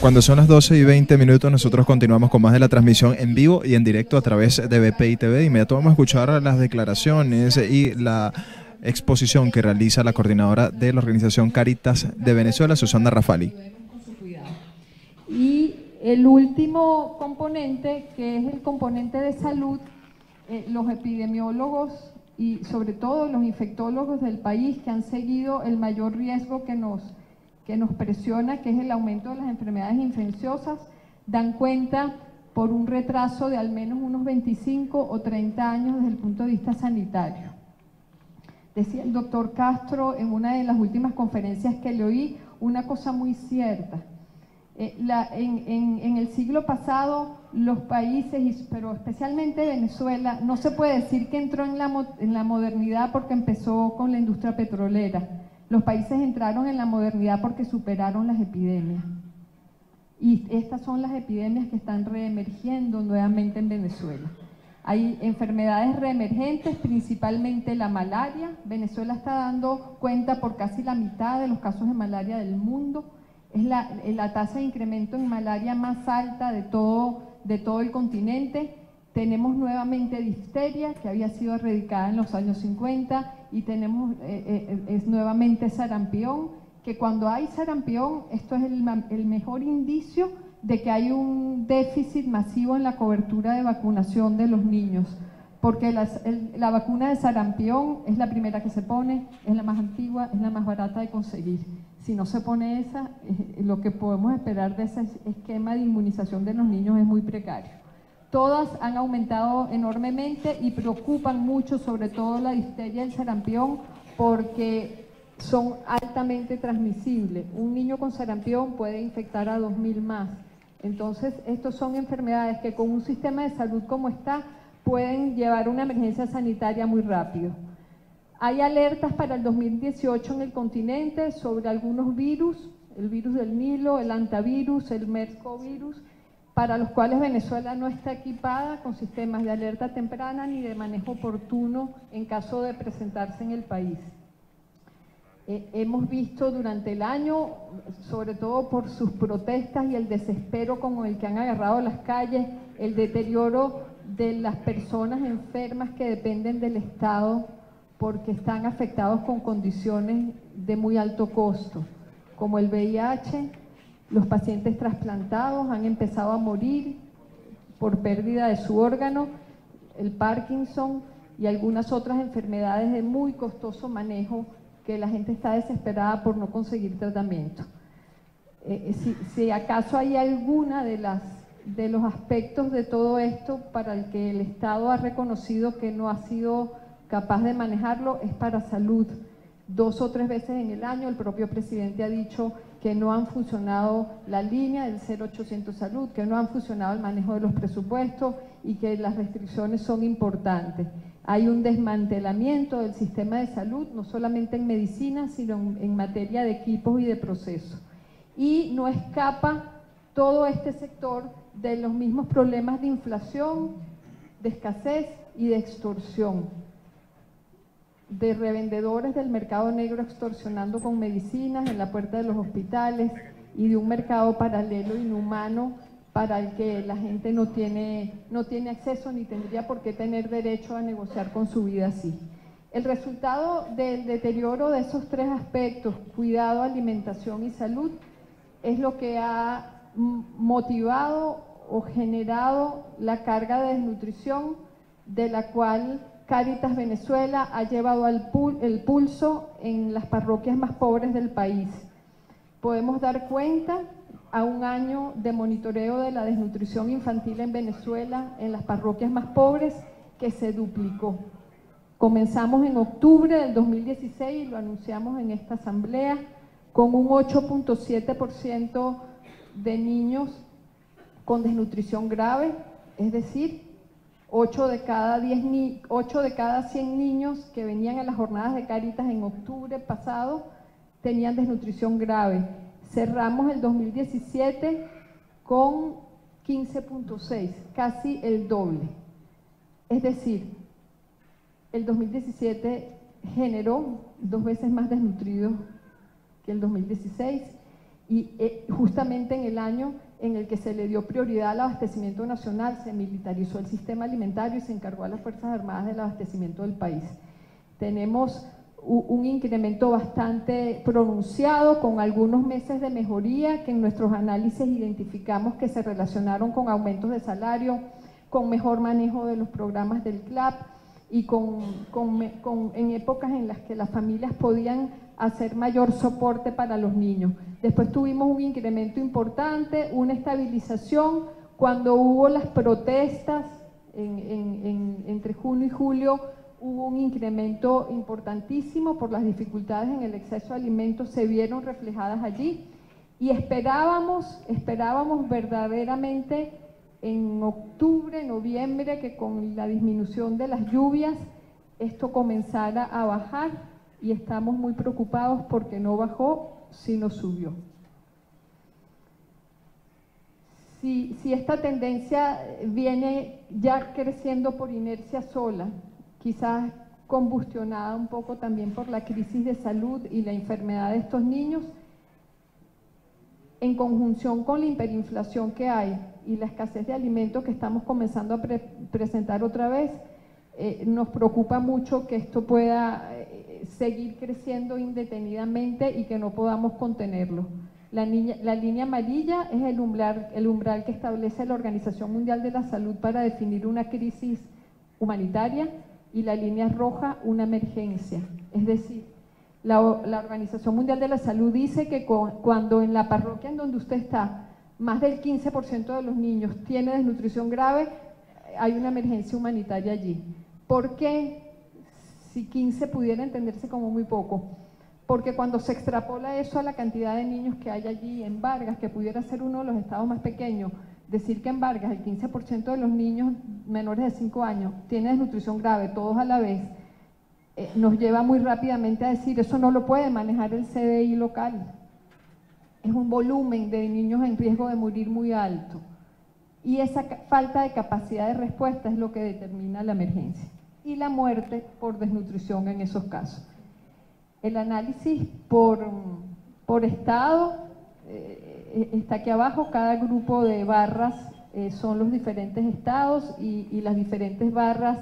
Cuando son las 12:20, nosotros continuamos con más de la transmisión en vivo y en directo a través de BPI TV. Inmediato vamos a escuchar las declaraciones y la exposición que realiza la coordinadora de la organización Cáritas de Venezuela, Susana Rafali. Y el último componente, que es el componente de salud, los epidemiólogos y sobre todo los infectólogos del país que han seguido el mayor riesgo que nos presiona, que es el aumento de las enfermedades infecciosas, dan cuenta por un retraso de al menos unos 25 o 30 años desde el punto de vista sanitario. Decía el doctor Castro en una de las últimas conferencias que le oí una cosa muy cierta. En el siglo pasado los países, pero especialmente Venezuela, no se puede decir que entró en la modernidad porque empezó con la industria petrolera. Los países entraron en la modernidad porque superaron las epidemias. Y estas son las epidemias que están reemergiendo nuevamente en Venezuela. Hay enfermedades reemergentes, principalmente la malaria. Venezuela está dando cuenta por casi la mitad de los casos de malaria del mundo. Es la tasa de incremento en malaria más alta de todo el continente. Tenemos nuevamente difteria, que había sido erradicada en los años 50, y tenemos nuevamente sarampión, que cuando hay sarampión, esto es el mejor indicio de que hay un déficit masivo en la cobertura de vacunación de los niños, porque la vacuna de sarampión es la primera que se pone, es la más antigua, es la más barata de conseguir. Si no se pone esa, lo que podemos esperar de ese esquema de inmunización de los niños es muy precario. Todas han aumentado enormemente y preocupan mucho, sobre todo la difteria y el sarampión, porque son altamente transmisibles. Un niño con sarampión puede infectar a 2000 más. Entonces, estas son enfermedades que con un sistema de salud como está, pueden llevar una emergencia sanitaria muy rápido. Hay alertas para el 2018 en el continente sobre algunos virus, el virus del Nilo, el hantavirus, el MERS-CoV, para los cuales Venezuela no está equipada con sistemas de alerta temprana ni de manejo oportuno en caso de presentarse en el país. Hemos visto durante el año, sobre todo por sus protestas y el desespero con el que han agarrado las calles, el deterioro de las personas enfermas que dependen del Estado porque están afectados con condiciones de muy alto costo, como el VIH. Los pacientes trasplantados han empezado a morir por pérdida de su órgano, el Parkinson y algunas otras enfermedades de muy costoso manejo que la gente está desesperada por no conseguir tratamiento. Si acaso hay alguna de los aspectos de todo esto para el que el Estado ha reconocido que no ha sido capaz de manejarlo, es para salud. 2 o 3 veces en el año el propio presidente ha dicho que no han funcionado la línea del 0800 Salud, que no han funcionado el manejo de los presupuestos y que las restricciones son importantes. Hay un desmantelamiento del sistema de salud, no solamente en medicina, sino en materia de equipos y de procesos. Y no escapa todo este sector de los mismos problemas de inflación, de escasez y de extorsión, de revendedores del mercado negro extorsionando con medicinas en la puerta de los hospitales y de un mercado paralelo inhumano para el que la gente no tiene acceso ni tendría por qué tener derecho a negociar con su vida así. El resultado del deterioro de esos 3 aspectos, cuidado, alimentación y salud, es lo que ha motivado o generado la carga de desnutrición de la cual Cáritas Venezuela ha llevado el pulso en las parroquias más pobres del país. Podemos dar cuenta a un año de monitoreo de la desnutrición infantil en Venezuela en las parroquias más pobres que se duplicó. Comenzamos en octubre del 2016 y lo anunciamos en esta asamblea con un 8.7% de niños con desnutrición grave, es decir, 8 de cada 100 niños que venían a las jornadas de Cáritas en octubre pasado tenían desnutrición grave. Cerramos el 2017 con 15.6, casi el doble. Es decir, el 2017 generó 2 veces más desnutridos que el 2016 y justamente en el año en el que se le dio prioridad al abastecimiento nacional, se militarizó el sistema alimentario y se encargó a las Fuerzas Armadas del abastecimiento del país. Tenemos un incremento bastante pronunciado, con algunos meses de mejoría que en nuestros análisis identificamos que se relacionaron con aumentos de salario, con mejor manejo de los programas del CLAP y en épocas en las que las familias podían hacer mayor soporte para los niños. Después tuvimos un incremento importante, una estabilización cuando hubo las protestas entre junio y julio. Hubo un incremento importantísimo por las dificultades en el acceso a alimentos, se vieron reflejadas allí y esperábamos verdaderamente en octubre, noviembre, que con la disminución de las lluvias esto comenzara a bajar y estamos muy preocupados porque no bajó, sino subió. Si esta tendencia viene ya creciendo por inercia sola, quizás combustionada un poco también por la crisis de salud y la enfermedad de estos niños, en conjunción con la hiperinflación que hay y la escasez de alimentos que estamos comenzando a presentar otra vez, nos preocupa mucho que esto pueda seguir creciendo indetenidamente y que no podamos contenerlo. La línea amarilla es el umbral que establece la Organización Mundial de la Salud para definir una crisis humanitaria, y la línea roja una emergencia. Es decir, la Organización Mundial de la Salud dice que cuando en la parroquia en donde usted está, más del 15% de los niños tiene desnutrición grave, hay una emergencia humanitaria allí. ¿Por qué? Si 15 pudiera entenderse como muy poco. Porque cuando se extrapola eso a la cantidad de niños que hay allí en Vargas, que pudiera ser uno de los estados más pequeños, decir que en Vargas el 15% de los niños menores de 5 años tiene desnutrición grave, todos a la vez, nos lleva muy rápidamente a decir, eso no lo puede manejar el CDI local. Es un volumen de niños en riesgo de morir muy alto. Y esa falta de capacidad de respuesta es lo que determina la emergencia. Y la muerte por desnutrición en esos casos. El análisis por estado está aquí abajo, cada grupo de barras son los diferentes estados y las diferentes barras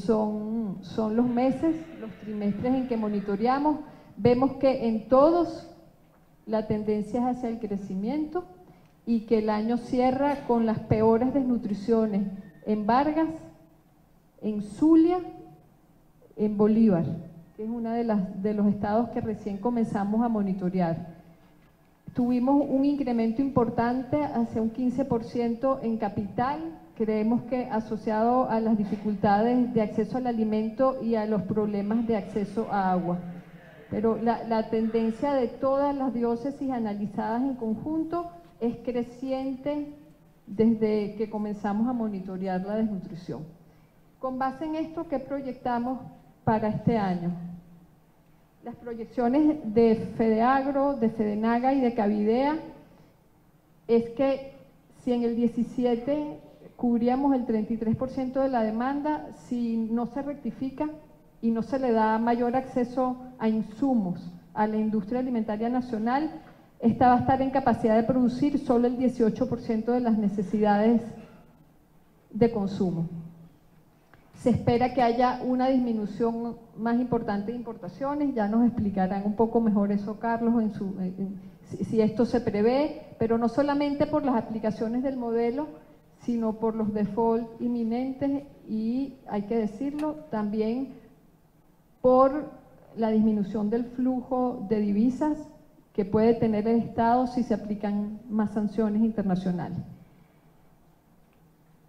son los meses, los trimestres en que monitoreamos. Vemos que en todos la tendencia es hacia el crecimiento y que el año cierra con las peores desnutriciones en Vargas, en Zulia, en Bolívar, que es uno de los estados que recién comenzamos a monitorear. Tuvimos un incremento importante, hacia un 15% en capital, creemos que asociado a las dificultades de acceso al alimento y a los problemas de acceso a agua. Pero la tendencia de todas las diócesis analizadas en conjunto es creciente desde que comenzamos a monitorear la desnutrición. Con base en esto, ¿qué proyectamos para este año? Las proyecciones de FEDEAGRO, de FEDENAGA y de Cavidea es que si en el 17 cubríamos el 33% de la demanda, si no se rectifica y no se le da mayor acceso a insumos a la industria alimentaria nacional, esta va a estar en capacidad de producir solo el 18% de las necesidades de consumo. Se espera que haya una disminución más importante de importaciones, ya nos explicarán un poco mejor eso Carlos, si esto se prevé, pero no solamente por las aplicaciones del modelo, sino por los default inminentes y, hay que decirlo, también por la disminución del flujo de divisas que puede tener el Estado si se aplican más sanciones internacionales.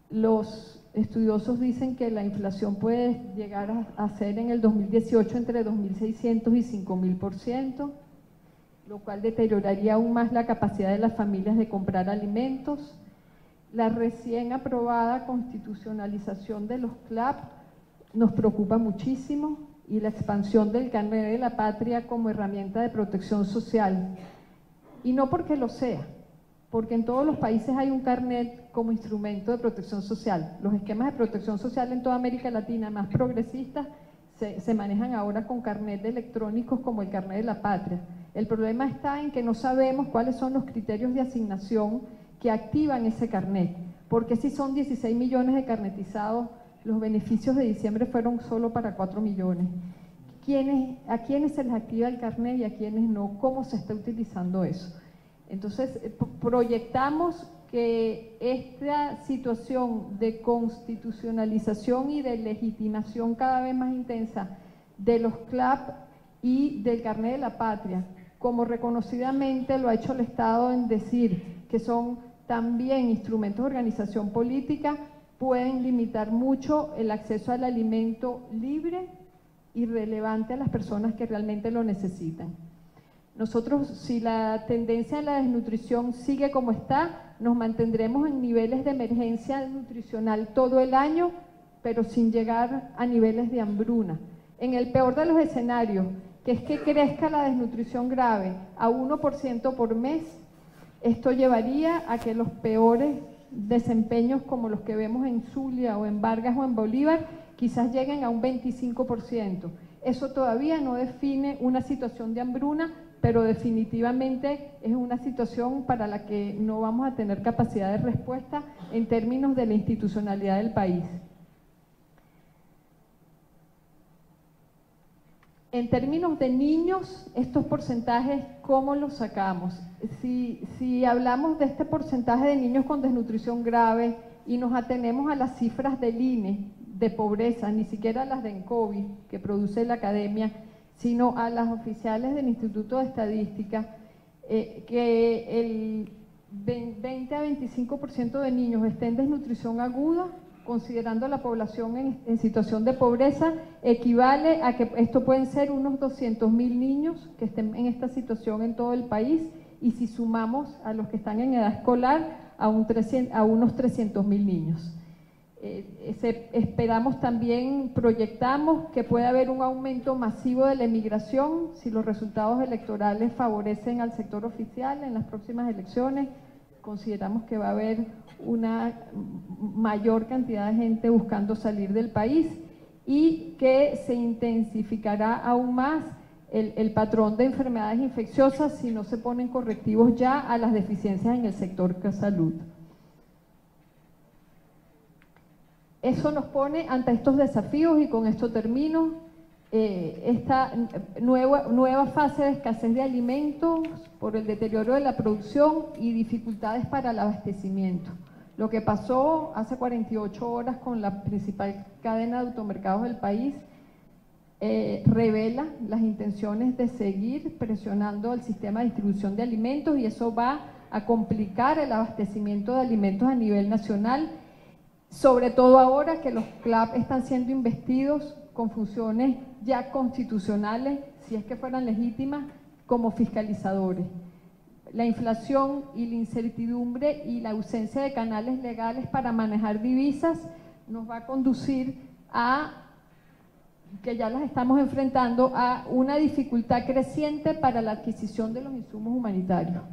Los estudiosos dicen que la inflación puede llegar a ser en el 2018 entre 2.600 y 5.000%, lo cual deterioraría aún más la capacidad de las familias de comprar alimentos. La recién aprobada constitucionalización de los CLAP nos preocupa muchísimo y la expansión del carnet de la patria como herramienta de protección social. Y no porque lo sea, porque en todos los países hay un carnet como instrumento de protección social. Los esquemas de protección social en toda América Latina más progresistas se manejan ahora con carnet electrónicos como el carnet de la patria. El problema está en que no sabemos cuáles son los criterios de asignación que activan ese carnet, porque si son 16 millones de carnetizados, los beneficios de diciembre fueron solo para 4 millones. ¿A quiénes se les activa el carnet y a quiénes no? ¿Cómo se está utilizando eso? Entonces, proyectamos que esta situación de constitucionalización y de legitimación cada vez más intensa de los CLAP y del carnet de la patria, como reconocidamente lo ha hecho el Estado en decir que son también instrumentos de organización política, pueden limitar mucho el acceso al alimento libre y relevante a las personas que realmente lo necesitan. Nosotros, si la tendencia a la desnutrición sigue como está, nos mantendremos en niveles de emergencia nutricional todo el año, pero sin llegar a niveles de hambruna. En el peor de los escenarios, que es que crezca la desnutrición grave a 1% por mes, esto llevaría a que los peores desempeños como los que vemos en Zulia o en Vargas o en Bolívar quizás lleguen a un 25%. Eso todavía no define una situación de hambruna, pero definitivamente es una situación para la que no vamos a tener capacidad de respuesta en términos de la institucionalidad del país. En términos de niños, estos porcentajes, ¿cómo los sacamos? Si hablamos de este porcentaje de niños con desnutrición grave y nos atenemos a las cifras del INE de pobreza, ni siquiera a las de ENCOVI que produce la academia, sino a las oficiales del Instituto de Estadística, que el 20 a 25% de niños estén en desnutrición aguda, considerando la población en situación de pobreza, equivale a que esto pueden ser unos 200.000 niños que estén en esta situación en todo el país, y si sumamos a los que están en edad escolar, a unos 300.000 niños. Esperamos también, proyectamos que puede haber un aumento masivo de la emigración si los resultados electorales favorecen al sector oficial en las próximas elecciones. Consideramos que va a haber una mayor cantidad de gente buscando salir del país y que se intensificará aún más el patrón de enfermedades infecciosas si no se ponen correctivos ya a las deficiencias en el sector de salud. Eso nos pone ante estos desafíos y con esto termino. Esta nueva fase de escasez de alimentos por el deterioro de la producción y dificultades para el abastecimiento. Lo que pasó hace 48 horas con la principal cadena de automercados del país revela las intenciones de seguir presionando el sistema de distribución de alimentos, y eso va a complicar el abastecimiento de alimentos a nivel nacional, sobre todo ahora que los CLAP están siendo investidos con funciones ya constitucionales, si es que fueran legítimas, como fiscalizadores. La inflación y la incertidumbre y la ausencia de canales legales para manejar divisas nos va a conducir a, que ya las estamos enfrentando, a una dificultad creciente para la adquisición de los insumos humanitarios.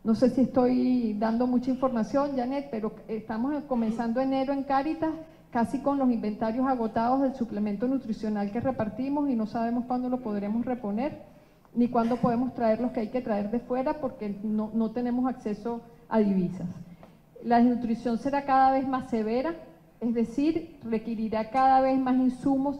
No sé si estoy dando mucha información, Janet, pero estamos comenzando enero en Cáritas, casi con los inventarios agotados del suplemento nutricional que repartimos, y no sabemos cuándo lo podremos reponer, ni cuándo podemos traer los que hay que traer de fuera, porque no tenemos acceso a divisas. La desnutrición será cada vez más severa, es decir, requerirá cada vez más insumos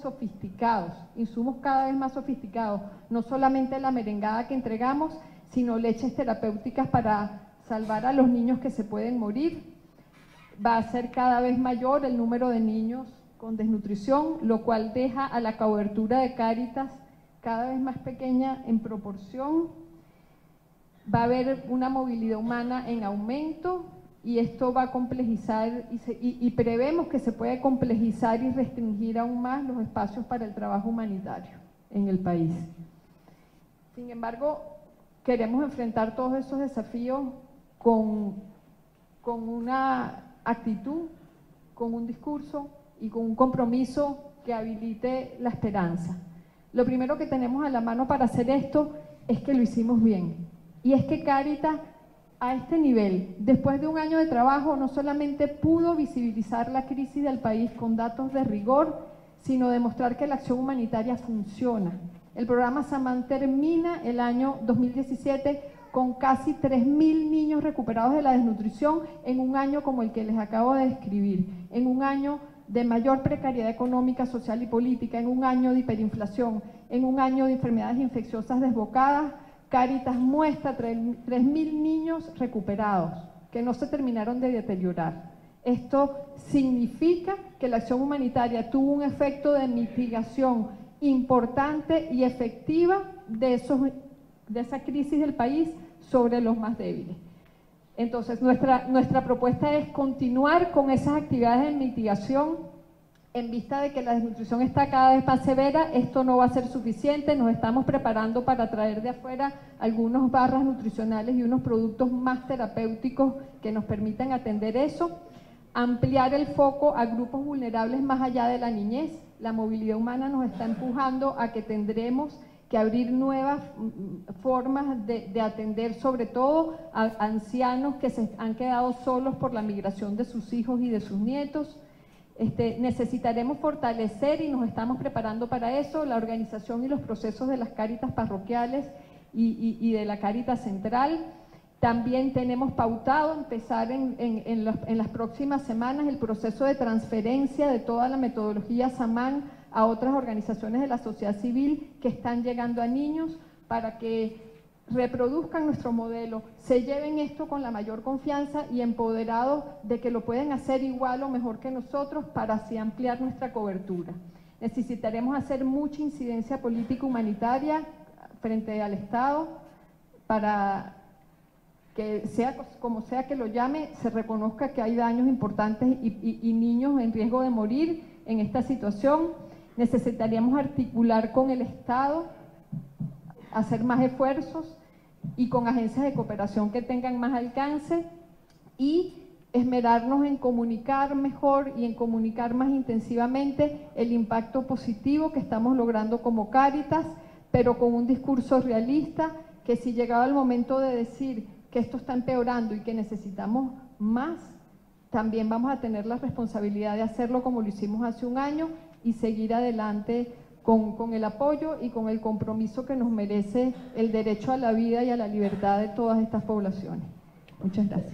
cada vez más sofisticados, no solamente la merengada que entregamos, sino leches terapéuticas para salvar a los niños que se pueden morir. Va a ser cada vez mayor el número de niños con desnutrición, lo cual deja a la cobertura de Cáritas cada vez más pequeña en proporción. Va a haber una movilidad humana en aumento, y esto va a complejizar y prevemos que se puede complejizar y restringir aún más los espacios para el trabajo humanitario en el país. Sin embargo, queremos enfrentar todos esos desafíos con una actitud, con un discurso y con un compromiso que habilite la esperanza. Lo primero que tenemos a la mano para hacer esto es que lo hicimos bien, y es que Cáritas a este nivel, después de un año de trabajo, no solamente pudo visibilizar la crisis del país con datos de rigor, sino demostrar que la acción humanitaria funciona. El programa Samán termina el año 2017 con casi 3.000 niños recuperados de la desnutrición en un año como el que les acabo de describir, en un año de mayor precariedad económica, social y política, en un año de hiperinflación, en un año de enfermedades infecciosas desbocadas. Cáritas muestra 3.000 niños recuperados que no se terminaron de deteriorar. Esto significa que la acción humanitaria tuvo un efecto de mitigación importante y efectiva de esa crisis del país sobre los más débiles. Entonces, nuestra propuesta es continuar con esas actividades de mitigación en vista de que la desnutrición está cada vez más severa. Esto no va a ser suficiente, nos estamos preparando para traer de afuera algunas barras nutricionales y unos productos más terapéuticos que nos permitan atender eso, ampliar el foco a grupos vulnerables más allá de la niñez. La movilidad humana nos está empujando a que tendremos que abrir nuevas formas de atender, sobre todo a ancianos que se han quedado solos por la migración de sus hijos y de sus nietos. Necesitaremos fortalecer, y nos estamos preparando para eso, la organización y los procesos de las Cáritas parroquiales y de la Cáritas central. También tenemos pautado empezar en las próximas semanas el proceso de transferencia de toda la metodología Samán a otras organizaciones de la sociedad civil que están llegando a niños para que reproduzcan nuestro modelo, se lleven esto con la mayor confianza y empoderados de que lo pueden hacer igual o mejor que nosotros para así ampliar nuestra cobertura. Necesitaremos hacer mucha incidencia política humanitaria frente al Estado para que sea como sea que lo llame, se reconozca que hay daños importantes y niños en riesgo de morir en esta situación. Necesitaríamos articular con el Estado, hacer más esfuerzos y con agencias de cooperación que tengan más alcance y esmerarnos en comunicar mejor y en comunicar más intensivamente el impacto positivo que estamos logrando como Cáritas, pero con un discurso realista que si llegaba el momento de decir que esto está empeorando y que necesitamos más, también vamos a tener la responsabilidad de hacerlo como lo hicimos hace un año y seguir adelante con el apoyo y con el compromiso que nos merece el derecho a la vida y a la libertad de todas estas poblaciones. Muchas gracias.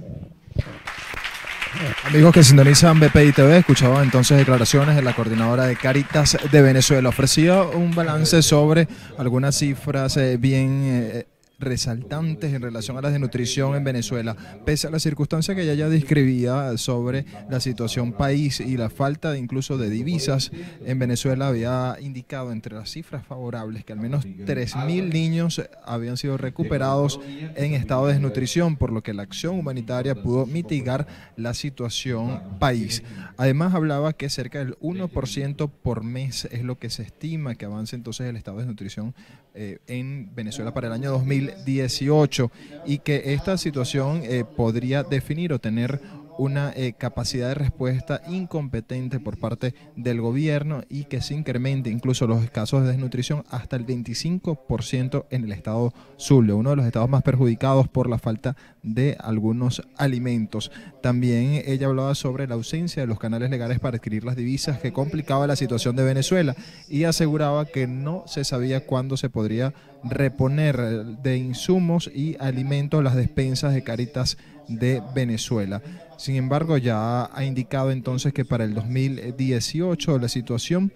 Amigos que sintonizan BPI TV, escuchaban entonces declaraciones de la coordinadora de Cáritas de Venezuela. Ofrecía un balance sobre algunas cifras bien resaltantes en relación a la desnutrición en Venezuela, pese a la circunstancia que ella ya describía sobre la situación país y la falta de incluso de divisas en Venezuela. Había indicado entre las cifras favorables que al menos 3.000 niños habían sido recuperados en estado de desnutrición, por lo que la acción humanitaria pudo mitigar la situación país. Además hablaba que cerca del 1% por mes es lo que se estima que avance entonces el estado de desnutrición en Venezuela para el año 2018 y que esta situación podría definir o tener una capacidad de respuesta incompetente por parte del gobierno y que se incremente incluso los casos de desnutrición hasta el 25% en el estado Zulia, uno de los estados más perjudicados por la falta de algunos alimentos. También ella hablaba sobre la ausencia de los canales legales para adquirir las divisas que complicaba la situación de Venezuela y aseguraba que no se sabía cuándo se podría reponer de insumos y alimentos las despensas de Cáritas de Venezuela. Sin embargo, ya ha indicado entonces que para el 2018 la situación,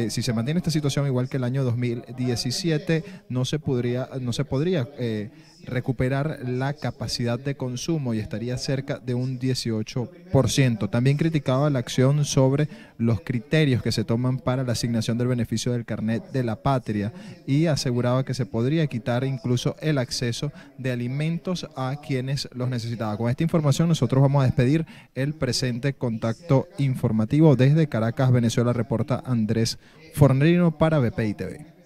si se mantiene esta situación igual que el año 2017, no se podría recuperar la capacidad de consumo y estaría cerca de un 18%. También criticaba la acción sobre los criterios que se toman para la asignación del beneficio del carnet de la patria y aseguraba que se podría quitar incluso el acceso de alimentos a quienes los necesitaban. Con esta información nosotros vamos a despedir el presente contacto informativo. Desde Caracas, Venezuela, reporta Andrés Fornerino para BPI TV.